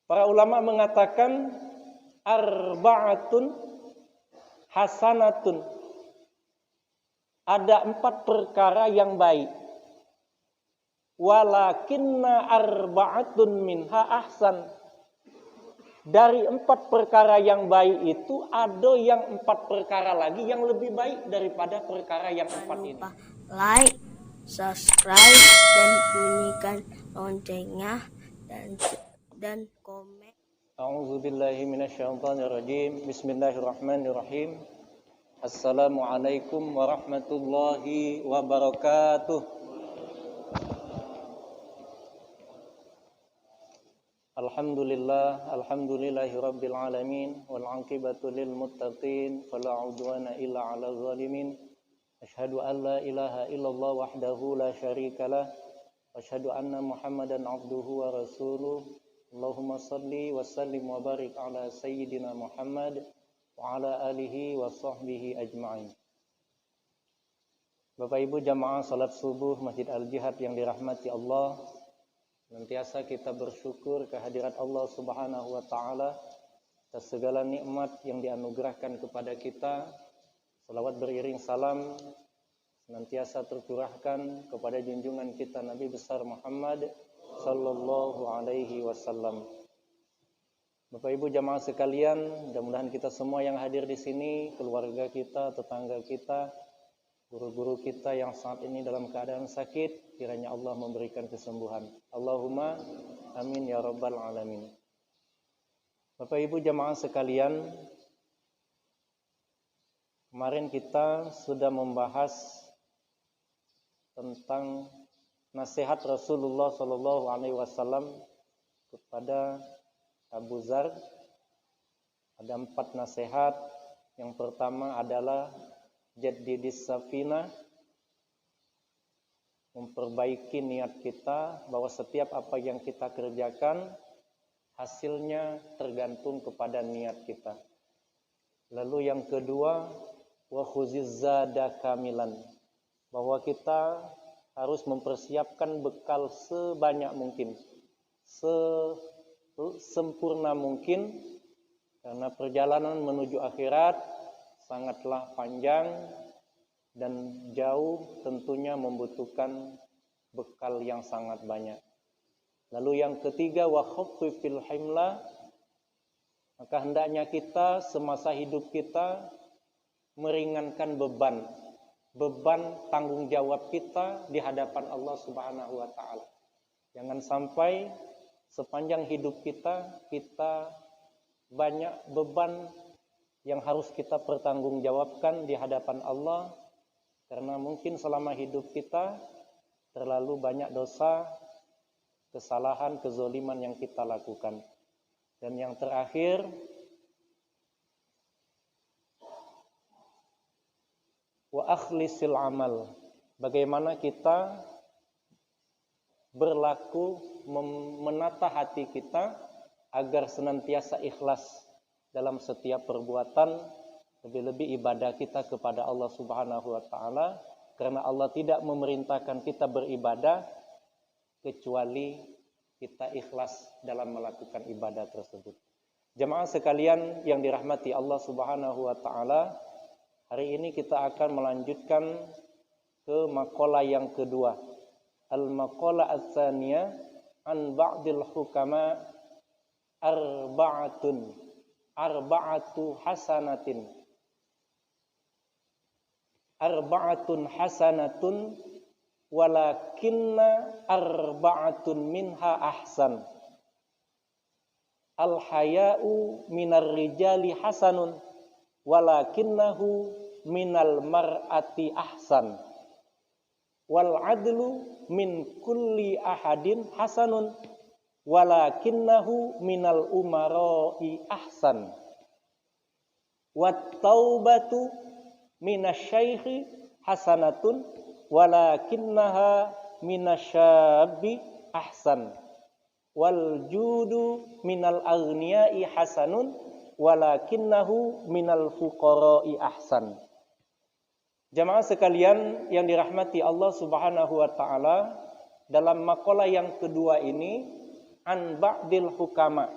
Para ulama mengatakan arba'atun hasanatun. Ada 4 perkara yang baik. Walakinna arba'atun minha ahsan. Dari 4 perkara yang baik itu ada yang 4 perkara lagi yang lebih baik daripada perkara yang 4 ini. Like, subscribe, dan bunyikan loncengnya dan komen. A'udzubillahi minasyaitonirrajim. Bismillahirrahmanirrahim. Assalamualaikum warahmatullahi wabarakatuh. Alhamdulillahi rabbil alamin wal 'aqibatu lil muttaqin fala 'udwana illa 'alal zalimin. Asyhadu an la ilaha illallah wahdahu la syarikalah wa asyhadu anna Muhammadan 'abduhu wa rasuluh. Allahumma shalli wa sallim wa barik ala sayyidina Muhammad wa ala alihi wa sahbihi ajma'in. Bapak Ibu jamaah salat subuh Masjid Al-Jihad yang dirahmati Allah, senantiasa kita bersyukur kehadirat Allah Subhanahu wa taala atas segala nikmat yang dianugerahkan kepada kita. Salawat beriring salam senantiasa tercurahkan kepada junjungan kita Nabi besar Muhammad sallallahu alaihi wasallam. Bapak Ibu jamaah sekalian, mudah-mudahan kita semua yang hadir di sini, keluarga kita, tetangga kita, guru-guru kita yang saat ini dalam keadaan sakit, kiranya Allah memberikan kesembuhan. Allahumma amin ya rabbal alamin. Bapak Ibu jamaah sekalian, kemarin kita sudah membahas tentang nasihat Rasulullah sallallahu alaihi wasallam kepada Abu Dzar. Ada 4 nasihat. Yang pertama adalah jaddidis safina, memperbaiki niat kita bahwa setiap apa yang kita kerjakan hasilnya tergantung kepada niat kita. Lalu yang kedua, wa khuziz zada kamilan, bahwa kita harus mempersiapkan bekal sebanyak mungkin, sempurna mungkin, karena perjalanan menuju akhirat sangatlah panjang dan jauh, tentunya membutuhkan bekal yang sangat banyak. Lalu yang ketiga, wa khaffifil himla, maka hendaknya kita semasa hidup kita meringankan beban tanggung jawab kita di hadapan Allah Subhanahu wa taala. Jangan sampai sepanjang hidup kita banyak beban yang harus kita pertanggungjawabkan di hadapan Allah, karena mungkin selama hidup kita terlalu banyak dosa, kesalahan, kezoliman yang kita lakukan. Dan yang terakhir, wa akhlisil amal, bagaimana kita berlaku menata hati kita agar senantiasa ikhlas dalam setiap perbuatan, lebih-lebih ibadah kita kepada Allah Subhanahu wa taala, karena Allah tidak memerintahkan kita beribadah kecuali kita ikhlas dalam melakukan ibadah tersebut. Jamaah sekalian yang dirahmati Allah Subhanahu wa taala, hari ini kita akan melanjutkan ke maqalah yang kedua. Al-maqalah ats-tsaniyah an ba'dil hukama arba'atu hasanatun walakinna arba'atun minha ahsan. Al-haya'u minar rijali hasanun walakinnahu minal mar'ati ahsan. Wal adlu min kulli ahadin hasanun walakinnahu minal umara'i ahsan. Wat taubatu minasyaikhi hasanatun walakinnaha minasyabbi ahsan. Wal judu minal aghniyai hasanun walakinnahu minal fuqara'i ahsan. Jamaah sekalian yang dirahmati Allah Subhanahu wa taala, dalam maqalah yang kedua ini an ba'dil hukama,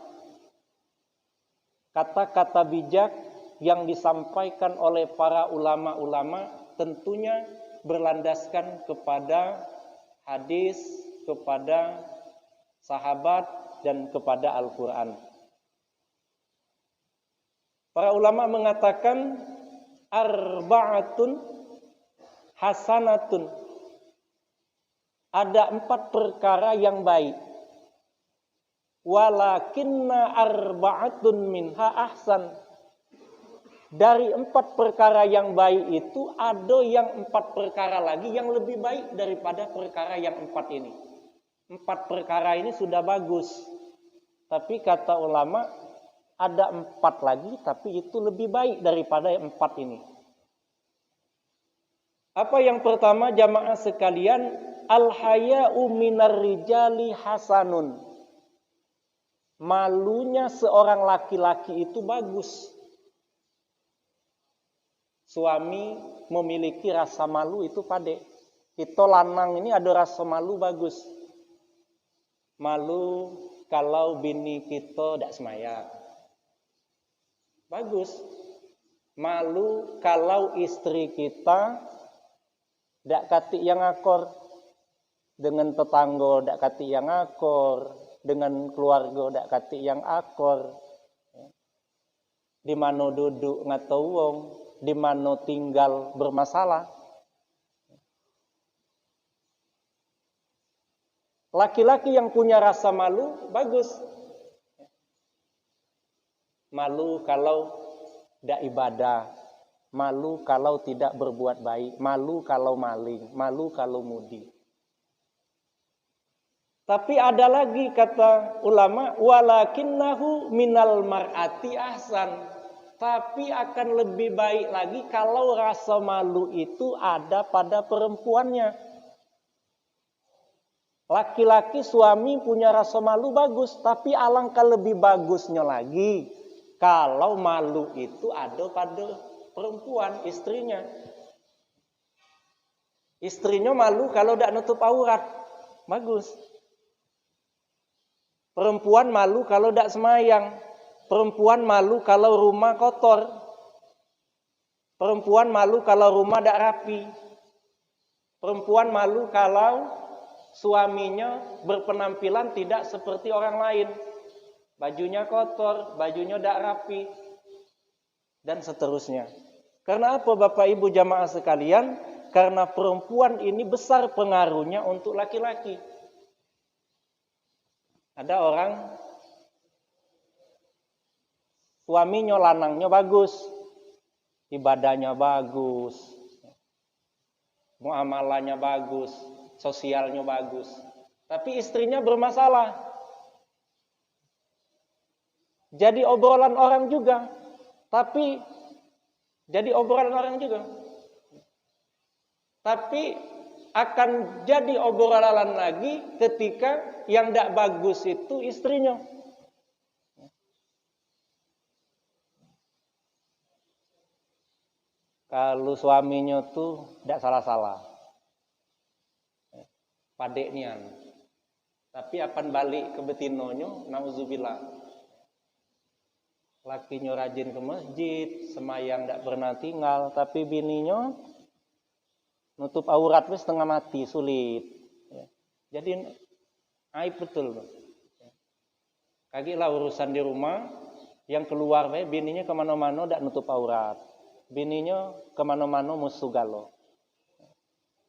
kata-kata bijak yang disampaikan oleh para ulama-ulama tentunya berlandaskan kepada hadis, kepada sahabat, dan kepada Al-Quran. Para ulama mengatakan arba'atun hasanatun. Ada 4 perkara yang baik. Walakinna arba'atun minha ahsan. Dari 4 perkara yang baik itu ada yang 4 perkara lagi yang lebih baik daripada perkara yang 4 ini. 4 perkara ini sudah bagus. Tapi kata ulama ada 4 lagi tapi itu lebih baik daripada 4 ini. Apa yang pertama jamaah sekalian? Al-haya'u minar rijali hasanun. Malunya seorang laki-laki itu bagus. Suami memiliki rasa malu itu pade. Kita lanang ini ada rasa malu bagus. Malu kalau bini kita tidak semaya. Bagus. Malu kalau istri kita tidak katik yang akor. Dengan tetangga tidak katik yang akor. Dengan keluarga tidak katik yang akor. Di mana duduk ngatau wong. Di mana tinggal bermasalah. Laki-laki yang punya rasa malu bagus. Malu kalau tidak ibadah, malu kalau tidak berbuat baik, malu kalau maling, malu kalau mudi. Tapi ada lagi kata ulama, walakinnahu minal mar'ati ahsan. Tapi akan lebih baik lagi kalau rasa malu itu ada pada perempuannya. Laki-laki suami punya rasa malu bagus, tapi alangkah lebih bagusnya lagi kalau malu itu ada pada perempuan, istrinya. Istrinya malu kalau tidak nutup aurat, bagus. Perempuan malu kalau tidak semayang. Perempuan malu kalau rumah kotor. Perempuan malu kalau rumah tidak rapi. Perempuan malu kalau suaminya berpenampilan tidak seperti orang lain. Bajunya kotor, bajunya tidak rapi, dan seterusnya. Karena apa Bapak Ibu jamaah sekalian? Karena perempuan ini besar pengaruhnya untuk laki-laki. Ada orang suaminya lanangnya bagus, ibadahnya bagus, muamalahnya bagus, sosialnya bagus. Tapi istrinya bermasalah. Jadi obrolan orang juga. Tapi akan jadi obrolan lagi ketika yang tidak bagus itu istrinya. Kalau suaminya tuh tidak salah-salah. Padeknian. Tapi akan balik ke betinonya, nauzubillah. Lakinya rajin ke masjid, semayang tidak pernah tinggal, tapi bininya nutup aurat wis setengah mati, sulit. Jadi aib betul. Kagilah urusan di rumah, yang keluar bininya kemana-mana tidak nutup aurat. Bininya kemana-mana musuh galo.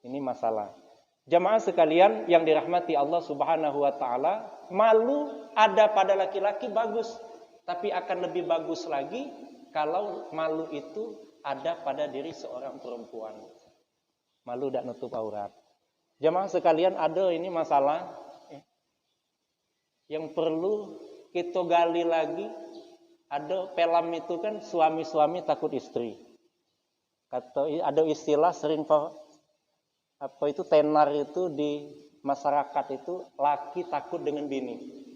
Ini masalah. Jamaah sekalian yang dirahmati Allah Subhanahu wa Ta'ala, malu ada pada laki-laki bagus, tapi akan lebih bagus lagi kalau malu itu ada pada diri seorang perempuan. Malu tidak nutup aurat. Jamaah sekalian, ada ini masalah yang perlu kita gali lagi. Ada pelam itu kan suami-suami takut istri. Ada istilah sering tenar itu di masyarakat itu, laki takut dengan bini.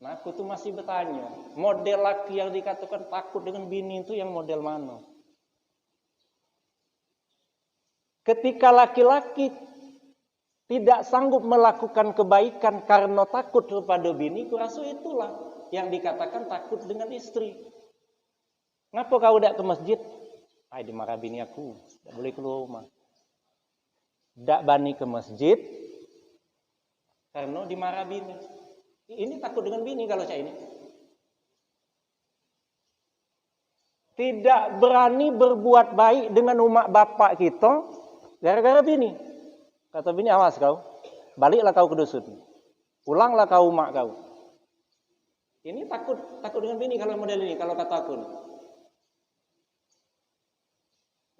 Nah aku tuh masih bertanya, model laki yang dikatakan takut dengan bini itu yang model mana? Ketika laki-laki tidak sanggup melakukan kebaikan karena takut kepada bini, kurasa itulah yang dikatakan takut dengan istri. Ngapa kau dak ke masjid? Ai dimarah bini aku, dak boleh keluar rumah. Dak bani ke masjid karena dimarah bini. Ini takut dengan bini kalau saya ini. Tidak berani berbuat baik dengan umat bapak kita gara-gara bini. Kata bini, awas kau, baliklah kau ke dusun, pulanglah kau umak kau. Ini takut dengan bini kalau model ini, kalau kata aku.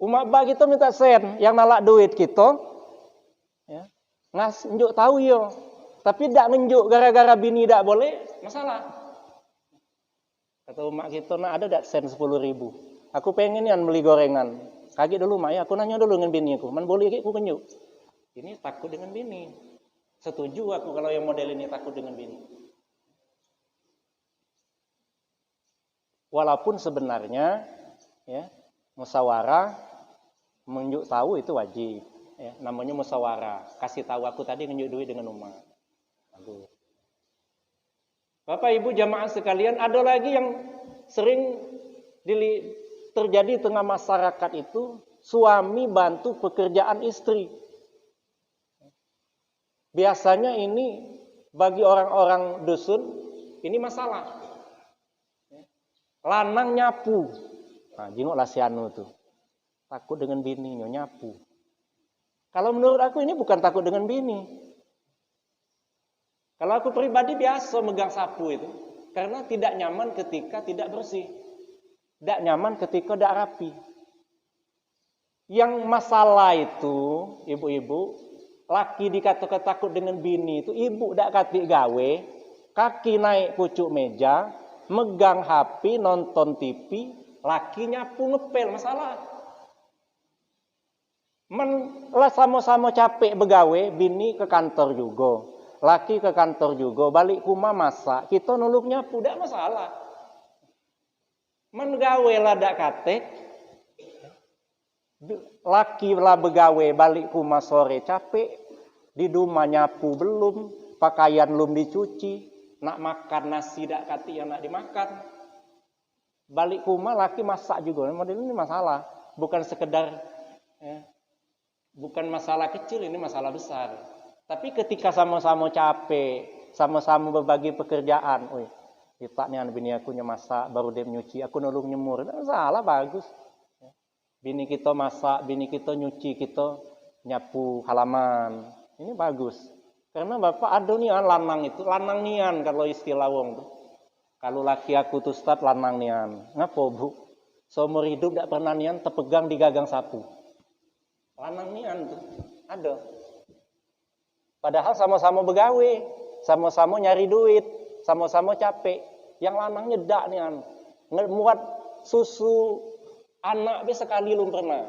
Umak bak kita minta sen, yang nalak duit kita, ya, njuk tahu yo, tapi tidak nunjuk gara-gara bini tidak boleh, masalah. Kata umak kita, nah ada tak sen 10.000? Aku pengen yang beli gorengan. Kaget dulu mak ya, aku nanya dulu dengan bini aku, man boleh aku kenjuk. Ini takut dengan bini. Setuju aku kalau yang model ini takut dengan bini. Walaupun sebenarnya ya, musyawarah menunjuk tahu itu wajib. Ya, namanya musyawarah. Kasih tahu aku tadi nunjuk duit dengan umat. Bagus. Bapak Ibu jamaah sekalian, ada lagi yang sering terjadi di tengah masyarakat itu, suami bantu pekerjaan istri. Biasanya ini bagi orang-orang dusun ini masalah. Lanang nyapu. Nah, jingoklah si anu tuh. Takut dengan bininya nyapu. Kalau menurut aku ini bukan takut dengan bini. Kalau aku pribadi biasa megang sapu itu. Karena tidak nyaman ketika tidak bersih. Tidak nyaman ketika tidak rapi. Yang masalah itu, ibu-ibu, laki dikatakan takut dengan bini itu, ibu tidak katik gawe, kaki naik pucuk meja, megang HP, nonton TV, laki nyapu ngepel, masalah. Lah sama-sama capek begawe, bini ke kantor juga, laki ke kantor juga, balik rumah masak, kita nuluk nyapu, tidak masalah. Gawe lah dak katek, laki lah begawe, balik rumah sore capek, di rumah nyapu belum, pakaian belum dicuci, nak makan nasi dak kati yang nak dimakan. Balik rumah laki masak juga. Model ini masalah. Bukan sekedar ya, bukan masalah kecil, ini masalah besar. Tapi ketika sama-sama capek, sama-sama berbagi pekerjaan, kita nih bini aku masak, baru dia nyuci, aku nolong nyemur. Tidak masalah, bagus. Bini kita masak, bini kita nyuci, kita nyapu halaman. Ini bagus. Karena bapak ada nian lanang itu, lanang nian kalau istilah wong tuh. Kalau laki aku tuh Ustaz lanang nian. Ngapa bu? Seumur hidup tidak pernah nian terpegang di gagang sapu. Lanang nian tuh ada. Padahal sama-sama begawe, sama-sama nyari duit, sama-sama capek. Yang lanang nyedak nian, ngemuat susu anak be sekali belum pernah.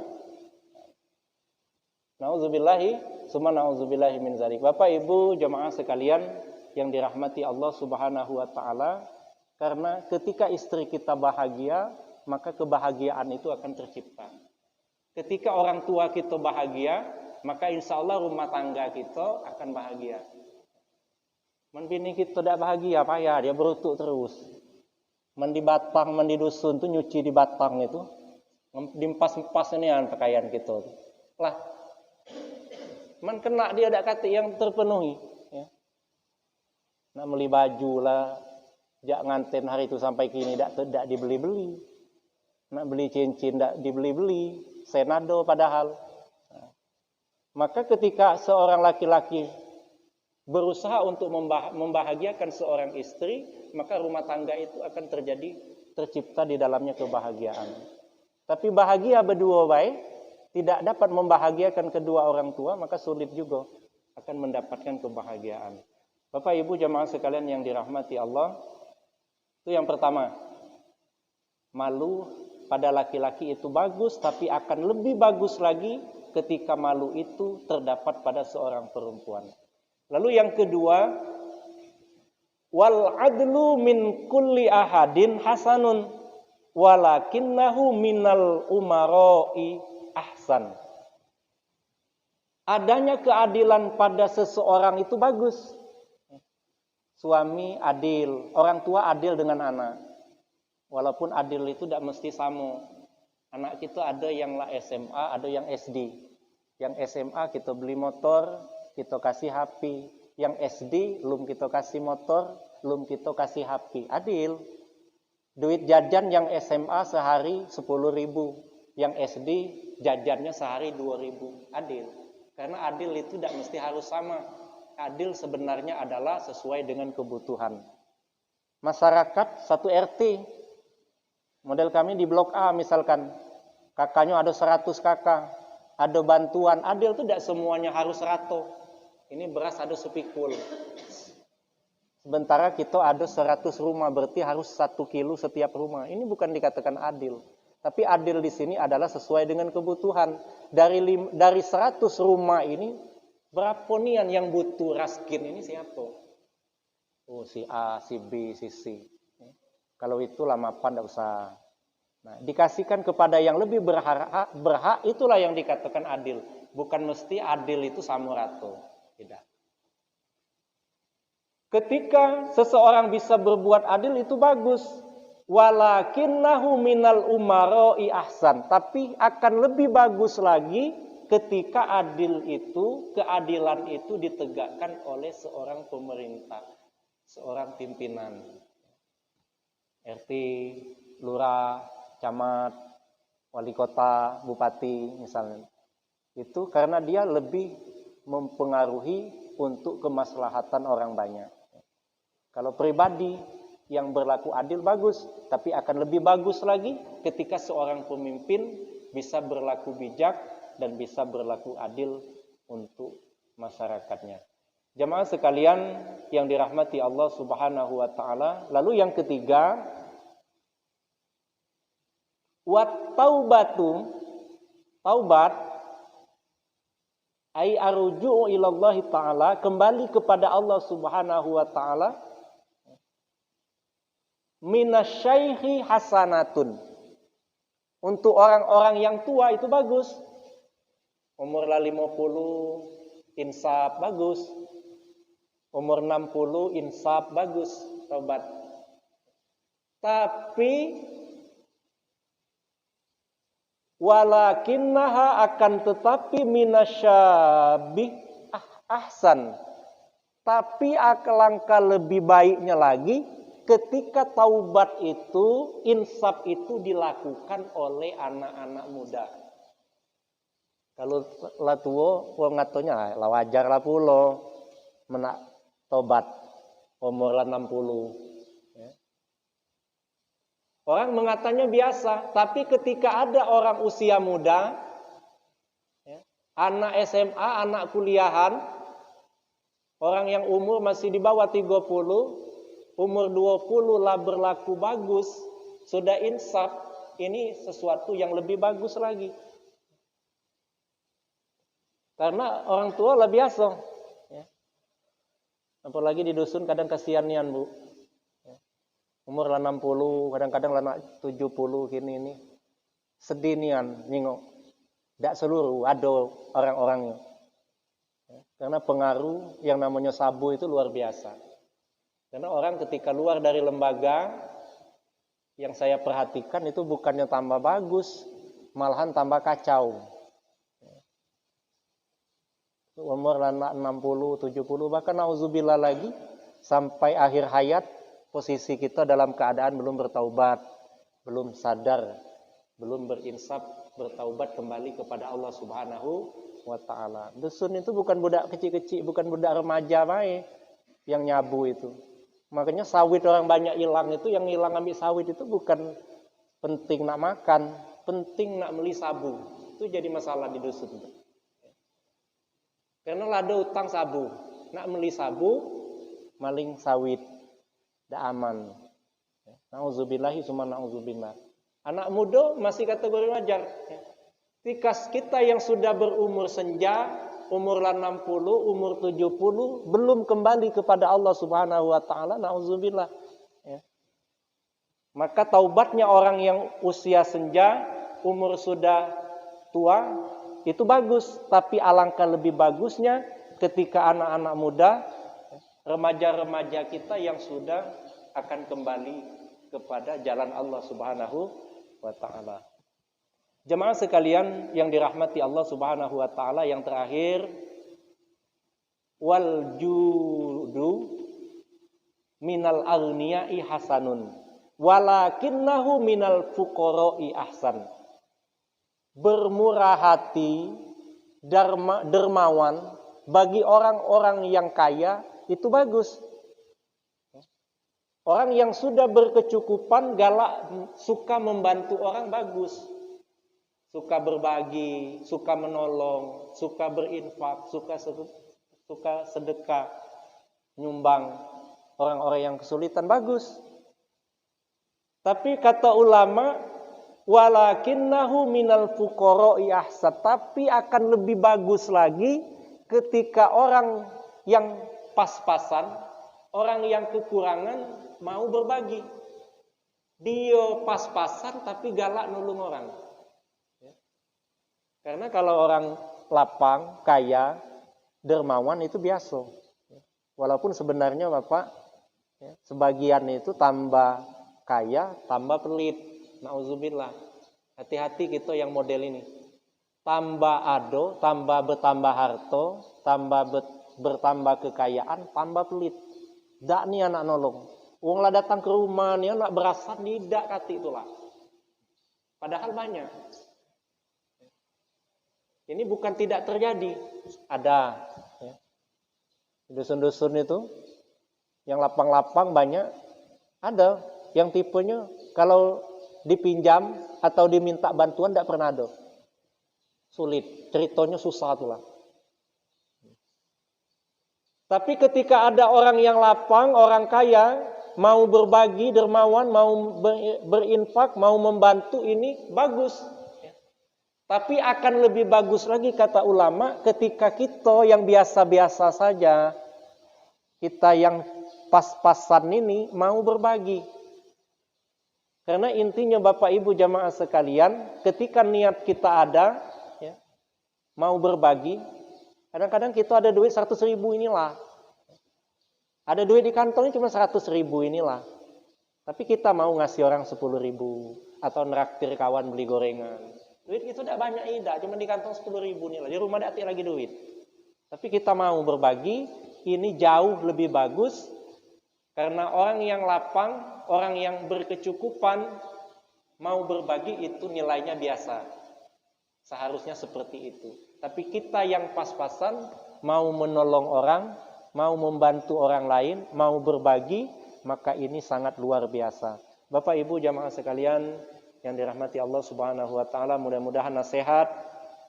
Nauzubillahi, summa nauzubillahi min zalik. Bapak Ibu jemaah sekalian yang dirahmati Allah Subhanahu wa taala, karena ketika istri kita bahagia, maka kebahagiaan itu akan tercipta. Ketika orang tua kita bahagia, maka insya Allah rumah tangga kita akan bahagia. Bini kita tidak bahagia, payah, dia berutuk terus. Mandi batang, mandi dusun tuh nyuci di batang itu, dimpas-pas ini pakaian kita. Lah, kena dia tidak kata yang terpenuhi. Ya. Nak beli baju lah, jak nganten hari itu sampai kini tidak dibeli-beli. Nak beli cincin tidak dibeli-beli, senado padahal. Nah, maka ketika seorang laki-laki berusaha untuk membahagiakan seorang istri, maka rumah tangga itu akan tercipta di dalamnya kebahagiaan. Tapi bahagia berdua baik, tidak dapat membahagiakan kedua orang tua, maka sulit juga akan mendapatkan kebahagiaan. Bapak Ibu jamaah sekalian yang dirahmati Allah, itu yang pertama, malu pada laki-laki itu bagus, tapi akan lebih bagus lagi ketika malu itu terdapat pada seorang perempuan. Lalu yang kedua, wal adlu min kulli ahadin hasanun walakinnahu minal umaroi ahsan. Adanya keadilan pada seseorang itu bagus. Suami adil, orang tua adil dengan anak. Walaupun adil itu tidak mesti sama. Anak kita ada yang lah SMA, ada yang SD. Yang SMA kita beli motor, kita kasih HP. Yang SD belum kita kasih motor, belum kita kasih HP. Adil. Duit jajan yang SMA sehari 10.000. Yang SD jajannya sehari 2.000. Adil. Karena adil itu tidak mesti harus sama. Adil sebenarnya adalah sesuai dengan kebutuhan. Masyarakat satu RT. Model kami di Blok A misalkan. Kakaknya ada 100 kakak. Ada bantuan. Adil itu tidak semuanya harus rato. Ini beras ada sepikul. Sementara kita ada 100 rumah. Berarti harus 1 kilo setiap rumah. Ini bukan dikatakan adil. Tapi adil di sini adalah sesuai dengan kebutuhan. Dari 100 rumah ini, berapa nian yang butuh raskin ini siapa? Oh, si A, si B, si C. Kalau itu lamapan tidak usah. Nah, dikasihkan kepada yang lebih berhak, itulah yang dikatakan adil. Bukan mesti adil itu sama rata. Tidak. Ketika seseorang bisa berbuat adil itu bagus. Walakinnahu minal umaroi ahsan. Tapi akan lebih bagus lagi ketika keadilan itu ditegakkan oleh seorang pemerintah. Seorang pimpinan. RT, lurah, camat, wali kota, bupati misalnya. Itu karena dia lebih mempengaruhi untuk kemaslahatan orang banyak. Kalau pribadi yang berlaku adil bagus, tapi akan lebih bagus lagi ketika seorang pemimpin bisa berlaku bijak dan bisa berlaku adil untuk masyarakatnya. Jamaah sekalian yang dirahmati Allah Subhanahu wa taala, lalu yang ketiga, wat taubatu, taubat ai arju'u ilallahi taala, kembali kepada Allah Subhanahu wa taala, minasyaikhi hasanatun. Untuk orang-orang yang tua itu bagus. Umur 50 insaf bagus. Umur 60 insaf bagus, taubat. Tapi walakinnaha akan tetapi minasyabih ahsan. Tapi alangkah lebih baiknya lagi ketika taubat itu, insaf itu dilakukan oleh anak-anak muda. Kalau lah tua, wong ngatonya lah wajar lah pulo menak tobat umur 60. Ya. Orang mengatanya biasa, tapi ketika ada orang usia muda, ya, anak SMA, anak kuliahan, orang yang umur masih di bawah 30, umur 20 lah berlaku bagus, sudah insaf, ini sesuatu yang lebih bagus lagi. Karena orang tua lah biasa. Apalagi di dusun kadang kasianian bu, umur lah 60, kadang-kadang lah 70 gini ini, sedih nian nyingok. Tidak seluruh, ada orang-orangnya. Karena pengaruh yang namanya sabu itu luar biasa. Karena orang ketika keluar dari lembaga, yang saya perhatikan itu bukannya tambah bagus, malahan tambah kacau. Umur 60, 70, bahkan nauzubillah lagi sampai akhir hayat posisi kita dalam keadaan belum bertaubat, belum sadar, belum berinsaf, bertaubat kembali kepada Allah Subhanahu wa taala. Dusun itu bukan budak kecil-kecil, bukan budak remaja baik yang nyabu itu. Makanya sawit orang banyak hilang itu, yang hilang ambil sawit itu bukan penting nak makan, penting nak beli sabu. Itu jadi masalah di dusun itu. Karena ada utang sabu, nak beli sabu, maling sawit, tidak aman. Nauzubillahi summa nauzubillah. Anak muda masih kategori wajar. Ketika kita yang sudah berumur senja, umur 60, umur 70, belum kembali kepada Allah Subhanahu wa taala, nauzubillah. Maka taubatnya orang yang usia senja, umur sudah tua, itu bagus, tapi alangkah lebih bagusnya ketika anak-anak muda, remaja-remaja kita yang sudah akan kembali kepada jalan Allah Subhanahu wa taala. Jemaah sekalian yang dirahmati Allah Subhanahu wa taala, yang terakhir, wal judu minal aghniyai hasanun walakinnahu minal fuqara'i ahsan. Bermurah hati, dermawan bagi orang-orang yang kaya itu bagus. Orang yang sudah berkecukupan, galak, suka membantu orang, bagus. Suka berbagi, suka menolong, suka berinfak, suka sedekah, nyumbang orang-orang yang kesulitan, bagus. Tapi kata ulama, walakinnahu minal fuqara'i ahsan, tapi akan lebih bagus lagi ketika orang yang pas-pasan, orang yang kekurangan mau berbagi. Dia pas-pasan tapi galak nulung orang. Karena kalau orang lapang, kaya, dermawan itu biasa. Walaupun sebenarnya Bapak, sebagian itu tambah kaya, tambah pelit. Nauzubillah. Hati-hati kita yang model ini. Tambah ado, tambah bertambah harto, tambah bertambah kekayaan, tambah pelit. Dak nih anak nolong. Uang lah datang ke rumah nih anak berasa tidak kati itulah. Padahal banyak. Ini bukan tidak terjadi, ada. Ya. Dusun-dusun itu, yang lapang-lapang banyak, ada. Yang tipenya kalau dipinjam atau diminta bantuan tidak pernah ada. Sulit, ceritanya susah itulah. Tapi ketika ada orang yang lapang, orang kaya, mau berbagi, dermawan, mau berinfak, mau membantu, ini bagus. Tapi akan lebih bagus lagi kata ulama ketika kita yang biasa-biasa saja, kita yang pas-pasan ini mau berbagi. Karena intinya Bapak Ibu jamaah sekalian, ketika niat kita ada, ya, mau berbagi, kadang-kadang kita ada duit 100.000 inilah. Ada duit di kantongnya cuma 100.000 inilah. Tapi kita mau ngasih orang 10.000 atau neraktir kawan beli gorengan. Duit itu tidak banyak, cuma di kantong 10.000 inilah. Di rumah tidak lagi duit. Tapi kita mau berbagi, ini jauh lebih bagus. Karena orang yang lapang, orang yang berkecukupan, mau berbagi itu nilainya biasa. Seharusnya seperti itu. Tapi kita yang pas-pasan, mau menolong orang, mau membantu orang lain, mau berbagi, maka ini sangat luar biasa. Bapak Ibu jamaah sekalian yang dirahmati Allah Subhanahu wa taala, mudah-mudahan nasihat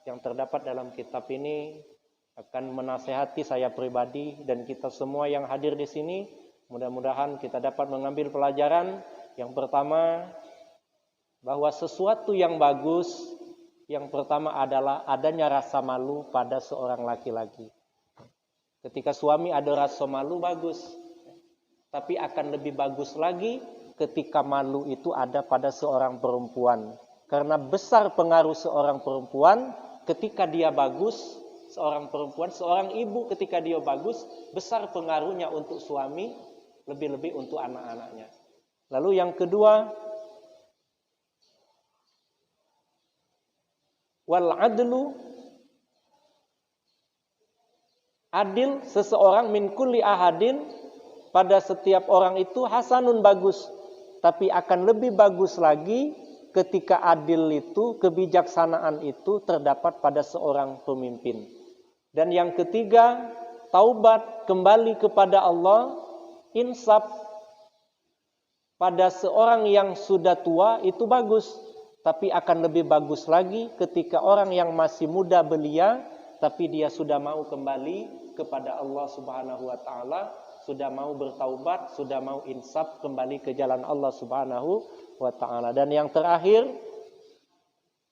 yang terdapat dalam kitab ini akan menasehati saya pribadi dan kita semua yang hadir di sini. Mudah-mudahan kita dapat mengambil pelajaran. Yang pertama, bahwa sesuatu yang bagus, yang pertama adalah adanya rasa malu pada seorang laki-laki. Ketika suami ada rasa malu, bagus. Tapi akan lebih bagus lagi ketika malu itu ada pada seorang perempuan. Karena besar pengaruh seorang perempuan ketika dia bagus, seorang perempuan, seorang ibu ketika dia bagus, besar pengaruhnya untuk suami, lebih-lebih untuk anak-anaknya. Lalu yang kedua, wal adlu, adil seseorang min kulli ahadin, pada setiap orang itu hasanun, bagus. Tapi akan lebih bagus lagi ketika adil itu, kebijaksanaan itu terdapat pada seorang pemimpin. Dan yang ketiga, taubat, kembali kepada Allah, insaf pada seorang yang sudah tua itu bagus. Tapi akan lebih bagus lagi ketika orang yang masih muda belia, tapi dia sudah mau kembali kepada Allah Subhanahu wa taala, sudah mau bertaubat, sudah mau insaf kembali ke jalan Allah Subhanahu wa taala. Dan yang terakhir,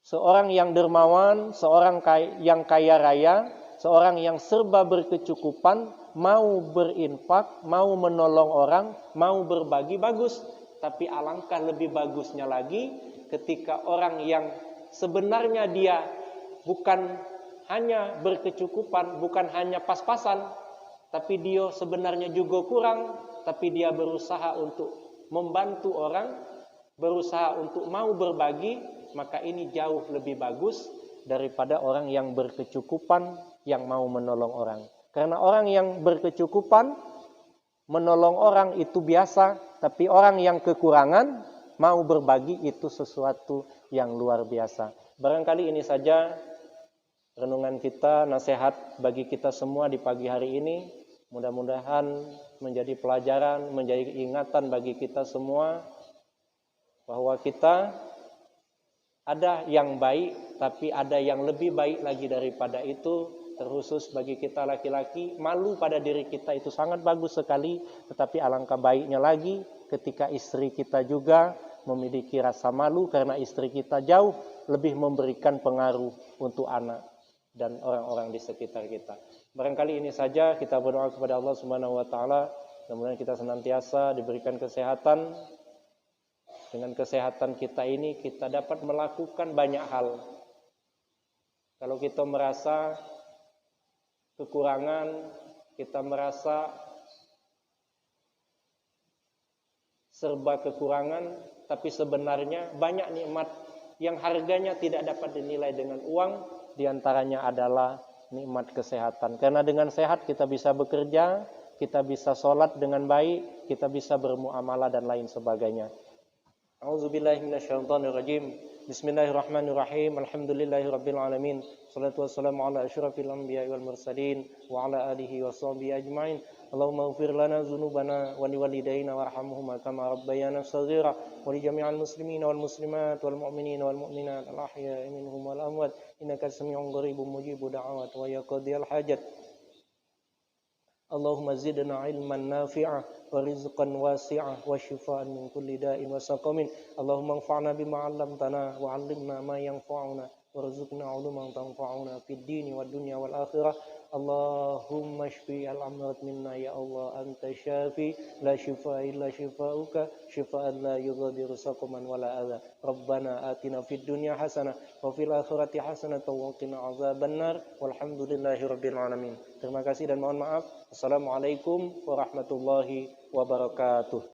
seorang yang dermawan, seorang yang kaya raya, seorang yang serba berkecukupan, mau berinfak, mau menolong orang, mau berbagi, bagus. Tapi alangkah lebih bagusnya lagi ketika orang yang sebenarnya dia bukan hanya berkecukupan, bukan hanya pas-pasan, tapi dia sebenarnya juga kurang, tapi dia berusaha untuk membantu orang, berusaha untuk mau berbagi, maka ini jauh lebih bagus daripada orang yang berkecukupan yang mau menolong orang. Karena orang yang berkecukupan menolong orang itu biasa, tapi orang yang kekurangan mau berbagi itu sesuatu yang luar biasa. Barangkali ini saja renungan kita, nasihat bagi kita semua di pagi hari ini. Mudah-mudahan menjadi pelajaran, menjadi ingatan bagi kita semua bahwa kita ada yang baik, tapi ada yang lebih baik lagi daripada itu. Terkhusus bagi kita laki-laki, malu pada diri kita itu sangat bagus sekali, tetapi alangkah baiknya lagi ketika istri kita juga memiliki rasa malu karena istri kita jauh lebih memberikan pengaruh untuk anak dan orang-orang di sekitar kita. Barangkali ini saja, kita berdoa kepada Allah Subhanahu wa taala, mudah-mudahan kita senantiasa diberikan kesehatan. Dengan kesehatan kita ini kita dapat melakukan banyak hal. Kalau kita merasa kekurangan, kita merasa serba kekurangan, tapi sebenarnya banyak nikmat yang harganya tidak dapat dinilai dengan uang, diantaranya adalah nikmat kesehatan. Karena dengan sehat kita bisa bekerja, kita bisa sholat dengan baik, kita bisa bermuamalah dan lain sebagainya. A'udzubillahi minasyaitonirrajim. Bismillahirrahmanirrahim. Alhamdulillahirabbil alamin. Shalatu wassalamu ala asyrafil anbiya'i wal mursalin wa ala alihi washabihi ajmain. Allahumma ighfir lana dzunubana wa liwalidayna warhamhuma kama rabbayana shaghira wa li jami'il muslimina wal muslimat wal mu'minina wal mu'minat al ahya'i minhum wal amwat innaka samii'un qaribun mujibud da'awat wa ya qadiyal hajat. Allahumma zidna ilman nafi'ah wa rizqan wasi'ah wa shifaan min kulli da'in wa saqamin. Allahumma anfa'na bima 'allamtana wa 'allimna ma yanfa'una warzuqna 'uluman tanfa'una fid dini wad dunya wal akhirah. Allahumma shfi al-amrat minna ya Allah, anta syafi la shifaa illa shifauka shifaan la yughadiru saqaman wala adha. Rabbana atina fid dunya hasanah wa fil akhirati hasanah wa qina azabannar. Walhamdulillahirabbil alamin. Terima kasih dan mohon maaf. Assalamualaikum warahmatullahi wabarakatuh.